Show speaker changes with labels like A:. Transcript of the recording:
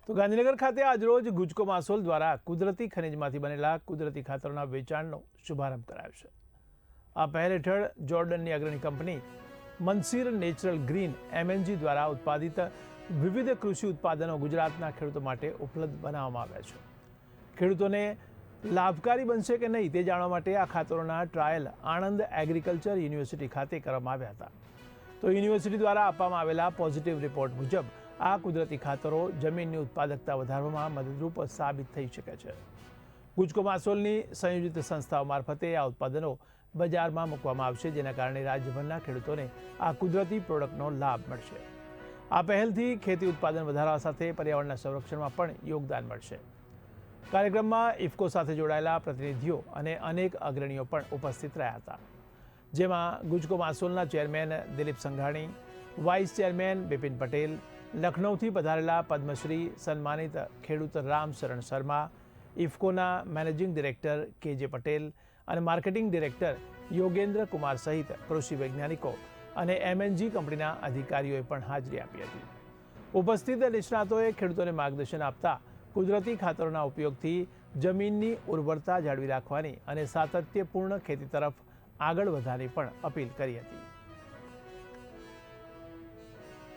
A: તો ગાંધીનગર ખાતે આજરોજ ગુજકો માસોલ દ્વારા કુદરતી ખનિજમાંથી બનેલા કુદરતી ખાતરોના વેચાણનો શુભારંભ કરાયો છે। આ પહેલ હેઠળ જોર્ડનની અગ્રણી કંપની મનસીર નેચરલ ગ્રીન MNG દ્વારા ઉત્પાદિત વિવિધ કૃષિ ઉત્પાદનો ગુજરાતના ખેડૂતો માટે ઉપલબ્ધ બનાવવામાં આવ્યા છે। ખેડૂતોને લાભકારી બનશે કે નહીં તે જાણવા માટે આ ખાતરોના ટ્રાયલ આણંદ એગ્રીકલ્ચર યુનિવર્સિટી ખાતે કરવામાં આવ્યા હતા। તો યુનિવર્સિટી દ્વારા આપવામાં આવેલા પોઝિટિવ રિપોર્ટ મુજબ આ કુદરતી ખાતરો જમીનની ઉત્પાદકતા વધારવામાં મદદરૂપ સાબિત થઈ શકે છે। ગુજકો માસોલની સંયોજિત સંસ્થાઓ મારફતે આ ઉત્પાદનો બજારમાં મૂકવામાં આવશે, જેના કારણે રાજ્યભરના ખેડૂતોને આ કુદરતી પ્રોડક્ટનો લાભ મળશે। આ પહેલથી ખેતી ઉત્પાદન વધારવા સાથે પર્યાવરણના સંરક્ષણમાં પણ યોગદાન મળશે। કાર્યક્રમમાં ઇફકો સાથે જોડાયેલા પ્રતિનિધિઓ અને અનેક અગ્રણીઓ પણ ઉપસ્થિત રહ્યા હતા, જેમાં ગુજકો માસોલના chairman Dilip Sanghani, vice chairman Bipin Patel, લખનૌથી પધારેલા પદ્મશ્રી સન્માનિત ખેડૂત રામ શરણ શર્મા, ઇફકોના મેનેજિંગ ડિરેક્ટર KJ પટેલ અને માર્કેટિંગ ડિરેક્ટર યોગેન્દ્ર કુમાર સહિત કૃષિ વૈજ્ઞાનિકો અને MNG કંપનીના અધિકારીઓએ પણ હાજરી આપી હતી। ઉપસ્થિત નિષ્ણાતોએ ખેડૂતોને માર્ગદર્શન આપતા કુદરતી ખાતરોના ઉપયોગથી જમીનની ઉર્વરતા જાળવી રાખવાની અને સાતત્યપૂર્ણ ખેતી તરફ આગળ વધવાની પણ અપીલ કરી હતી।